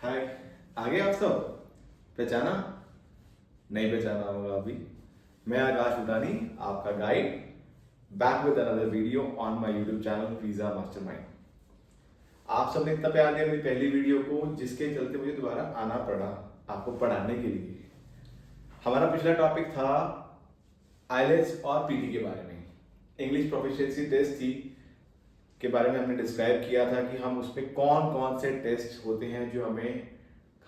हाय, आगे आप सब पहचाना? नहीं पहचाना होगा अभी। मैं आकाश उडानी, आपका guide, back with another video on my YouTube channel visa mastermind. आप सबने इतना प्यार दिया मेरी पहली वीडियो को, जिसके चलते मुझे दोबारा आना पड़ा आपको पढ़ाने के लिए। हमारा पिछला टॉपिक था आईलेट्स और पीटी के बारे में। इंग्लिश प्रोफिशिएंसी टेस्ट थी के बारे में हमने डिस्क्राइब किया था कि हम उसमें कौन कौन से टेस्ट होते हैं जो हमें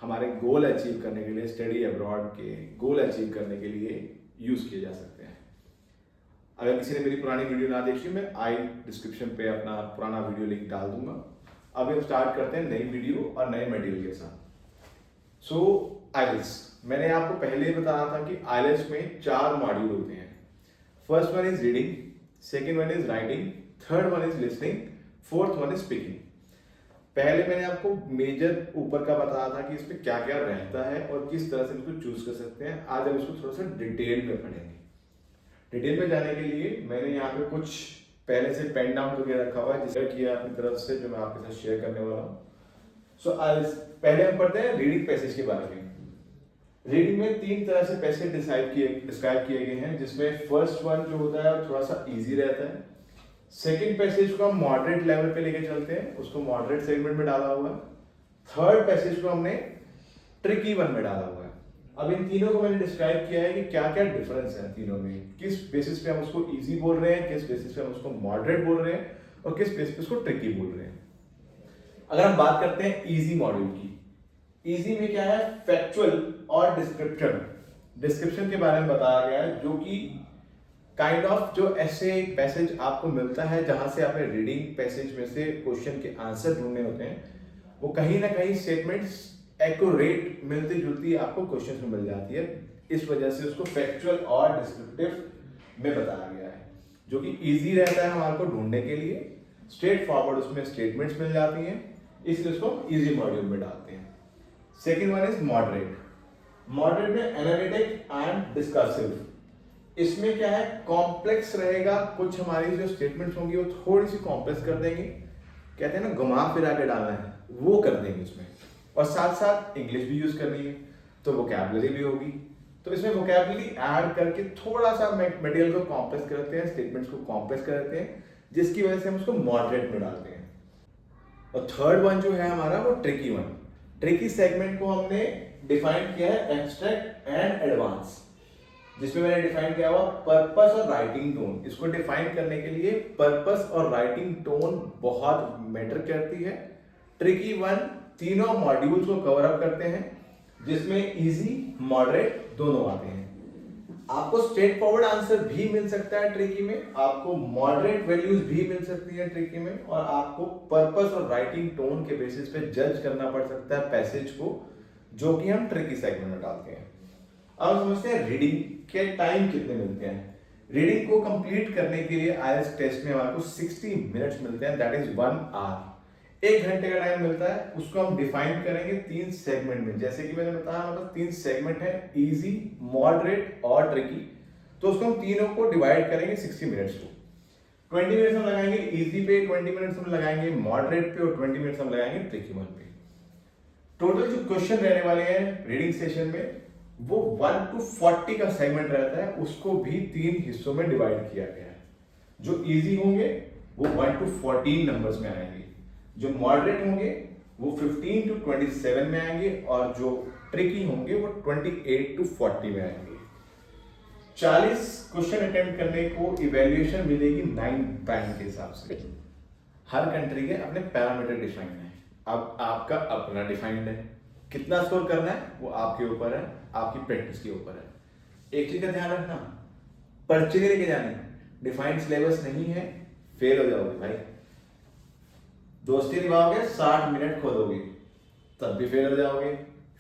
हमारे गोल अचीव करने के लिए, स्टडी अब्रॉड के गोल अचीव करने के लिए यूज किए जा सकते हैं। अगर किसी ने मेरी पुरानी वीडियो ना देखी, मैं आई डिस्क्रिप्शन पे अपना पुराना वीडियो लिंक डाल दूंगा। अभी हम स्टार्ट करते हैं नई वीडियो और नए मटेरियल के साथ। सो आईलेट्स, मैंने आपको पहले ही बताया था कि आईलेट्स में 4 मॉड्यूल होते हैं। First one is reading, second one is writing, third one is listening, fourth one is speaking. पहले मैंने आपको मेजर ऊपर का बताया था कि इसमें क्या क्या रहता है और किस तरह से इसको चूज कर सकते हैं। आज हम इसको थोड़ा सा डिटेल में पढ़ेंगे। डिटेल में जाने के लिए मैंने यहाँ पे कुछ पहले से पेन डाउन करके रखा हुआ है, जिसे किया अपनी तरफ से, जो मैं आपके साथ शेयर करने वाला हूँ। सो आज पहले हम पढ़ते हैं रीडिंग पैसेज के बारे में। रीडिंग में 3 तरह से पैसेज डिस्क्राइब किए गए हैं, जिसमें फर्स्ट वन जो होता है थोड़ा सा इजी रहता है। सेकेंड पैसेज को हम मॉडरेट लेवल पे लेके चलते हैं, उसको मॉडरेट सेगमेंट में डाला हुआ है। थर्ड पैसेज को हमने ट्रिकी वन में डाला हुआ है। अब इन तीनों को मैंने डिस्क्राइब किया है कि क्या क्या डिफरेंस है तीनों में, किस बेसिस पे हम उसको इजी बोल रहे हैं, किस बेसिस पे हम उसको मॉडरेट बोल रहे हैं और किस बेसिस पे उसको ट्रिकी बोल रहे हैं। अगर हम बात करते हैं इजी मॉड्यूल की, इजी में क्या है, फैक्चुअल और डिस्क्रिप्शन के बारे में बताया गया है, जो कि काइंड ऑफ जो ऐसे पैसेज आपको मिलता है जहां से आपने रीडिंग पैसेज में से क्वेश्चन के आंसर ढूंढने होते हैं, वो कहीं ना कहीं स्टेटमेंट्स एक्यूरेट मिलती जुलती आपको क्वेश्चन में मिल जाती है। इस वजह से उसको फैक्चुअल और डिस्क्रिप्टिव में बताया गया है, जो कि इजी रहता है हमारे को ढूंढने के लिए। स्ट्रेट फॉरवर्ड उसमें स्टेटमेंट्स मिल जाती हैं, इसलिए उसको इजी मॉड्यूल में डालते हैं। Second one is moderate. Moderate में एनालिटिक एंड डिस्कसिव। इसमें क्या है, कॉम्प्लेक्स रहेगा। कुछ हमारी जो स्टेटमेंट्स होंगी वो थोड़ी सी कॉम्प्लेक्स कर देंगे, कहते हैं ना घुमा फिरा के डालना है, वो कर देंगे इसमें। और साथ साथ इंग्लिश भी यूज करनी है, तो वोकैबुलरी भी होगी। तो इसमें वोकैबुलरी ऐड करके थोड़ा सा मटेरियल को कॉम्प्लेक्स करते हैं, स्टेटमेंट्स को कॉम्प्लेक्स करते हैं, जिसकी वजह से हम उसको मॉडरेट में डालते हैं। और थर्ड वन जो है हमारा, वो ट्रिकी वन। ट्रिकी सेगमेंट को हमने डिफाइन किया है एब्स्ट्रैक्ट एंड एडवांस, जिसमें मैंने डिफाइन किया हुआ पर्पस और राइटिंग टोन। इसको डिफाइन करने के लिए पर्पस और राइटिंग टोन बहुत मैटर करती है। ट्रिकी वन तीनों मॉड्यूल्स को कवर अप करते हैं, जिसमें इजी मॉडरेट दोनों आते हैं। आपको स्ट्रेट फॉरवर्ड आंसर भी मिल सकता है ट्रिकी में, आपको मॉडरेट वैल्यूज भी मिल सकती है ट्रिकी में, और आपको पर्पस और राइटिंग टोन के बेसिस पे जज करना पड़ सकता है पैसेज को, जो कि हम ट्रिकी सेगमेंट में डालते हैं। अब समझते हैं रीडिंग के टाइम कितने मिलते हैं। रीडिंग को कंप्लीट करने के लिए आईएलटीएस टेस्ट में हमारे को 60 मिनट्स मिलते हैं, दैट इज 1 आवर। 1 घंटे का टाइम मिलता है, उसको हम डिफाइन करेंगे 3 सेगमेंट में। जैसे कि मैंने बताया हमारे पास 3 सेगमेंट है, इजी, मॉडरेट और ट्रिकी। तो उसको हम तीनों को डिवाइड करेंगे 60 मिनट्स को। 20 मिनट्स हम लगाएंगे इजी पे, 20 मिनट्स हम लगाएंगे मॉडरेट पे और 20 मिनट्स हम लगाएंगे ट्रिकी वन पे। टोटल जो क्वेश्चन रहने वाले हैं रीडिंग सेशन में, वो 1 to 40 का सेगमेंट रहता है, उसको भी 3 हिस्सों में डिवाइड किया गया है। जो इजी होंगे वो 1 to 14 नंबर्स में आएंगे, जो मॉडरेट होंगे वो 15 to 27 में आएंगे, और जो ट्रिकी होंगे वो 28 to 40 में आएंगे। 40 क्वेश्चन अटेम्प्ट करने को इवैल्यूएशन मिलेगी 9 बैंड के हिसाब से। हर कंट्री के अपने पैरामीटर डिफाइंड है। अब आपका अपना डिफाइंड है, कितना स्कोर करना है वो आपके ऊपर है, आपकी प्रैक्टिस के ऊपर है। एक चीज का ध्यान रखना, पर्ची नहीं लेके जानी, डिफाइंड सिलेबस नहीं है, फेल हो जाओगे भाई। दोस्ती निभाओगे 60 मिनट खोदोगे, तब भी फेल हो जाओगे,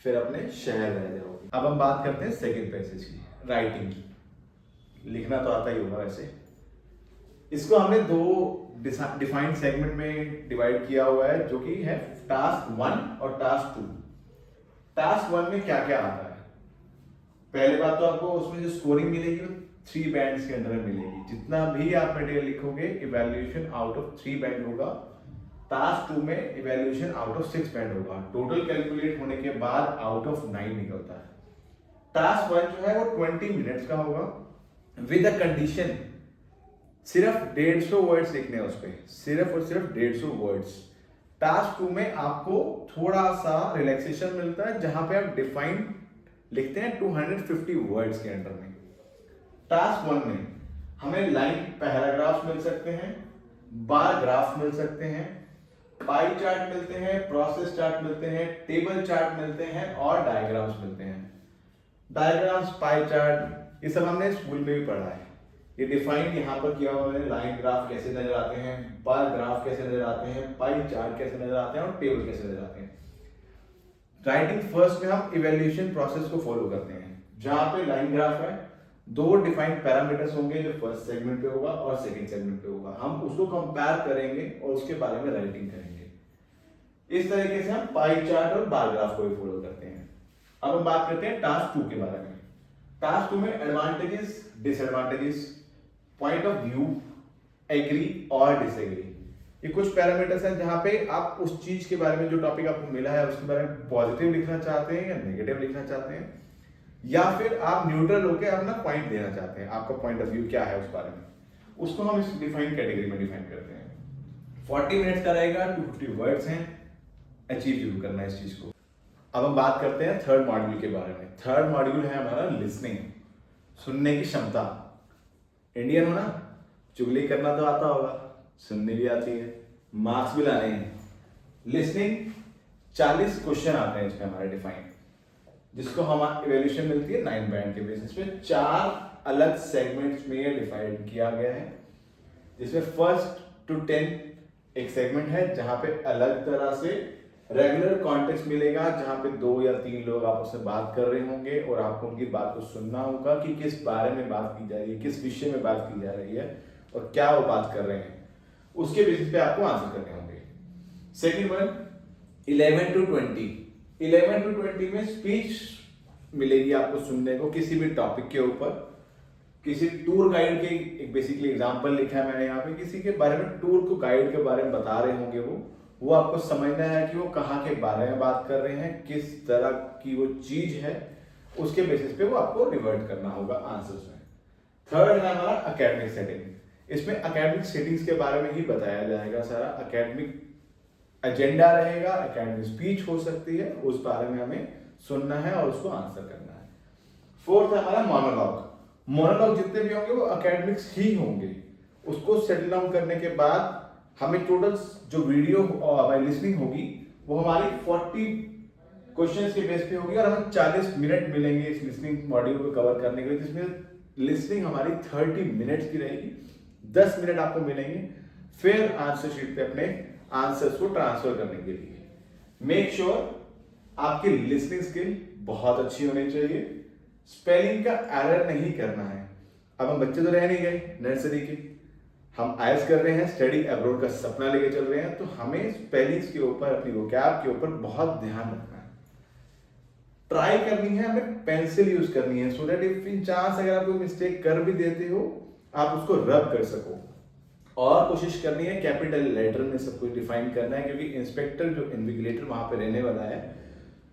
फिर अपने शहर रह जाओगे। अब हम बात करते हैं सेकंड पैसेज की, राइटिंग की। लिखना तो आता ही होगा वैसे। इसको हमने 2 डिफाइंड सेगमेंट में डिवाइड किया हुआ है, जो कि है टास्क 1 और टास्क 2। टास्क 1 में क्या क्या आता है, पहले बात तो आपको उसमें जो स्कोरिंग मिलेगी वो 3 बैंड्स के अंदर मिलेगी। जितना भी आप मटेरियल लिखोगे, इवैल्यूएशन आउट ऑफ 3 बैंड होगा। टास्क 2 में इवैल्यूएशन आउट ऑफ 6 बैंड होगा, टोटल कैलकुलेट होने के बाद आउट ऑफ 9 निकलता है। टास्क 1 जो है वो 20 मिनट्स का होगा विद अ कंडीशन, सिर्फ 150 वर्ड्स लिखने हैं उस पे, सिर्फ और सिर्फ 150 वर्ड्स। टास्क 2 में आपको थोड़ा सा रिलैक्सेशन मिलता है जहां पे आप डिफाइन लिखते हैं 250 वर्ड्स के अंडर में। टास्क 1 में हमें लाइन पैराग्राफ्स मिल सकते हैं, बार ग्राफ मिल सकते हैं, पाई चार्ट मिलते हैं, प्रोसेस चार्ट मिलते हैं, टेबल चार्ट मिलते हैं और डायग्राम्स मिलते हैं। डायग्राम्स, पाई चार्ट, ये सब हमने स्कूल में भी पढ़ा है। ये डिफाइन यहाँ पर किया हुआ है, लाइन ग्राफ कैसे नजर आते हैं, बार ग्राफ कैसे नजर आते हैं, पाई चार्ट कैसे नजर आते हैं और टेबल कैसे नजर आते हैं। राइटिंग फर्स्ट में हम इवैल्यूएशन प्रोसेस को फॉलो करते हैं, जहां पे लाइन ग्राफ है, 2 डिफाइंड पैरामीटर्स होंगे जो फर्स्ट सेगमेंट पे होगा और सेकंड सेगमेंट पे होगा। हम उसको कंपेयर करेंगे और उसके बारे में राइटिंग करेंगे। इस तरीके से हम पाई चार्ट और बार ग्राफ को भी फॉलो करते हैं। अब हम बात करते हैं टास्क 2 के बारे में। टास्क 2 में advantages, disadvantages, point of view, agree और डिसएग्री, ये कुछ पैरामीटर्स हैं जहां पे आप उस चीज के बारे में, जो टॉपिक आपको मिला है उसके बारे में पॉजिटिव लिखना चाहते हैं या नेगेटिव लिखना चाहते हैं, या फिर आप न्यूट्रल होकर अपना पॉइंट देना चाहते हैं, आपका पॉइंट ऑफ व्यू क्या है उस बारे में। उसको हम इस डिफाइन कैटेगरी में डिफाइन करते हैं। 40 मिनट्स का रहेगा, 250 वर्ड्स हैं, अचीव जरूर करना है इस चीज को। अब हम बात करते हैं थर्ड मॉड्यूल के बारे में। थर्ड मॉड्यूल है हमारा लिसनिंग, सुनने की क्षमता। इंडियन हो ना, चुगली करना तो आता होगा, सुनने भी आती है, मार्क्स भी लाने हैं। लिसनिंग 40 क्वेश्चन आते हैं इसमें हमारे डिफाइन, जिसको हम इवैल्यूएशन मिलती है 9 बैंड के बेसिस पे। 4 अलग सेगमेंट्स में डिवाइड किया गया है, जिसमें फर्स्ट टू 10 एक सेगमेंट है जहां पे अलग तरह से रेगुलर कॉन्टेक्स्ट मिलेगा, जहां पे 2 या 3 लोग आपस में बात कर रहे होंगे और आपको उनकी बात को सुनना होगा कि किस बारे में बात की जा रही है, किस विषय में बात की जा रही है और क्या वो बात कर रहे हैं, उसके बेसिस पे आपको आंसर करने होंगे। Second one 11 to 20। 11 टू 20 में स्पीच मिलेगी आपको सुनने को किसी भी टॉपिक के ऊपर। किसी टूर गाइड के एक बेसिकली एग्जांपल लिखा है मैंने यहाँ पे, किसी के बारे में, टूर को गाइड के बारे में बता रहे होंगे वो आपको समझना है कि वो कहाँ के बारे में बात कर रहे हैं, किस तरह की वो चीज है, उसके बेसिस पे वो आपको रिवर्ट करना होगा आंसर्स में। थर्ड है हमारा एकेडमिक सेटिंग। इसमें एकेडमिक सेटिंग्स के बारे में ही बताया जाएगा सारा। एकेडमिक एजेंडा रहेगा, एकेडमिक स्पीच हो सकती है, उस बारे में हमें सुनना है और उसको आंसर करना है। फोर्थ है हमारा मोनोलॉग। मोनोलॉग जितने भी होंगे वो एकेडमिक्स ही होंगे। उसको सेटल डाउन करने के बाद हमें टोटल जो वीडियो हमारी लिसनिंग होगी वो हमारी 40 क्वेश्चंस के बेस पे होगी और हमें 40 मिनट मिलेंगे इस लिसनिंग मॉड्यूल को कवर करने के लिए, जिसमें लिसनिंग हमारी 30 मिनट्स की रहेगी। 10 मिनट आपको मिलेंगे फिर आंसर शीट पे अपने आंसर्स को ट्रांसफर करने के लिए। मेक श्योर आपकी लिसनिंग स्किल बहुत अच्छी होनी चाहिए, स्पेलिंग का एरर नहीं करना है। अब हम बच्चे तो रह नहीं गए नर्सरी के, हम आईएलटीएस कर रहे हैं, स्टडी अब्रॉड का सपना लेके चल रहे हैं, तो हमें स्पेलिंग्स के ऊपर, अपनी वोकैब के ऊपर बहुत ध्यान रखना है। ट्राई करनी है, हमें पेंसिल यूज करनी है, so that if in chance अगर आप कोई मिस्टेक कर भी देते हो आप उसको रब कर सको। और कोशिश करनी है कैपिटल लेटर में सब कुछ डिफाइन करना है, क्योंकि इंस्पेक्टर जो इन्विजिलेटर वहां पे रहने वाला है,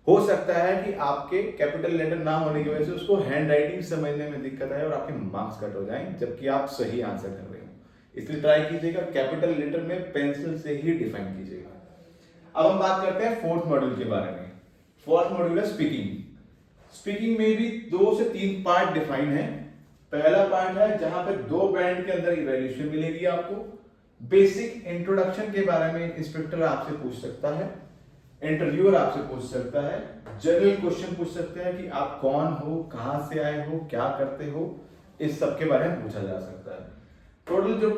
हो सकता है कि आपके कैपिटल लेटर ना होने की वजह से उसको हैंड राइटिंग समझने में दिक्कत आए और आपके मार्क्स कट हो जाएं, जबकि आप सही आंसर कर रहे हो। इसलिए ट्राई कीजिएगा कैपिटल लेटर में पेंसिल से ही डिफाइन कीजिएगा। अब हम बात करते हैं फोर्थ मॉड्यूल के बारे में। फोर्थ मॉड्यूल है स्पीकिंग। स्पीकिंग में भी 2 से 3 पार्ट डिफाइन है। पहला पार्ट है जहां पे 2 बैंड के अंदर इवैल्यूएशन मिलेगी आपको। बेसिक इंट्रोडक्शन के बारे में इंस्पेक्टर आपसे पूछ सकता है, इंटरव्यूअर आपसे पूछ सकता है, जनरल क्वेश्चन पूछ सकते हैं कि आप कौन हो, कहां से आए हो, क्या करते हो, इस सब के बारे में पूछा जा सकता है। टोटल जो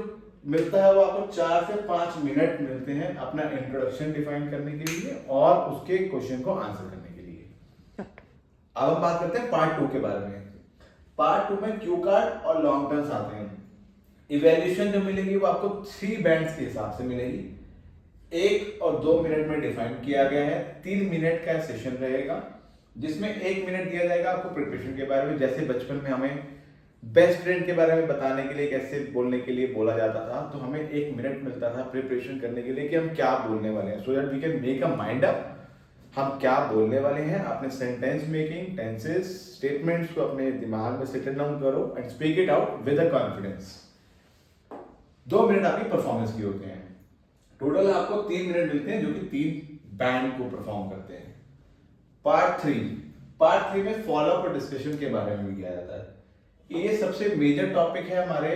मिलता है वो आपको 4 से 5 मिनट मिलते हैं अपना इंट्रोडक्शन डिफाइन करने के लिए और उसके क्वेश्चन को आंसर करने के लिए। अब हम बात करते हैं पार्ट 2 के बारे में। पार्ट 2 में क्यू कार्ड और लॉन्ग टर्म्स आते हैं। इवैल्यूएशन जो मिलेगी वो आपको 3 बैंड्स के हिसाब से मिलेगी। 1 और 2 मिनट में डिफाइन किया गया है। 3 मिनट का सेशन रहेगा, जिसमें 1 मिनट दिया जाएगा आपको प्रिपरेशन के बारे में। जैसे बचपन में हमें बेस्ट फ्रेंड के बारे में बताने के लिए, कैसे बोलने के लिए बोला जाता था, तो हमें 1 मिनट मिलता था प्रिपरेशन करने के लिए कि हम क्या बोलने वाले हैं, so that we can make a mind up हम क्या बोलने वाले हैं। अपने सेंटेंस मेकिंग, टेंसेस, स्टेटमेंट्स को अपने दिमाग में सेटल डाउन करो and speak it out with a confidence. 2 minute आपकी परफॉर्मेंस की होते हैं। टोटल आपको 3 मिनट मिलते हैं जो कि 3 बैंड को परफॉर्म करते हैं। पार्ट थ्री में फॉलोअप और डिस्कशन के बारे में भी किया जाता है। ये सबसे मेजर टॉपिक है हमारे,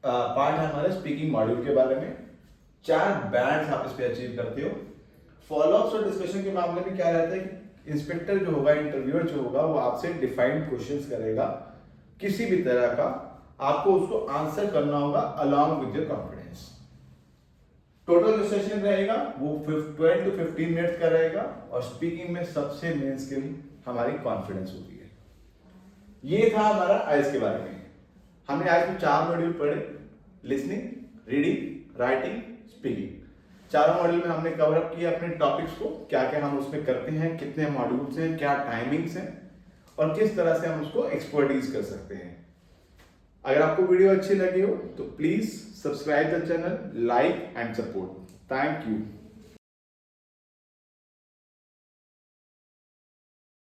पार्ट है हमारे स्पीकिंग मॉड्यूल के बारे में। 4 बैंड्स आप इस पे अचीव करते हो। फॉलोअप्स और डिस्कशन के मामले में क्या रहता है कि इंस्पेक्टर जो होगा, इंटरव्यूअर जो होगा, वो आपसे डिफाइंड क्वेश्चंस करेगा किसी भी तरह का, आपको उसको आंसर करना होगा along with your confidence. Total जो सेशन रहेगा वो 12 to 15 मिनट्स का रहेगा, और स्पीकिंग में सबसे मेन स्किल हमारी कॉन्फिडेंस होती है। ये था हमारा आइल्स के बारे में। हमने आज में 4 मॉड्यूल पढ़े, लिसनिंग, रीडिंग, राइटिंग, स्पीकिंग। चारों मॉड्यूल में हमने कवर अप किया अपने टॉपिक्स को, क्या क्या हम उसमें करते हैं, कितने मॉड्यूल्स हैं, क्या टाइमिंग्स हैं, और किस तरह से हम उसको एक्सपर्टीज कर सकते हैं। अगर आपको वीडियो अच्छी लगी हो तो please subscribe the channel, like and support. Thank you.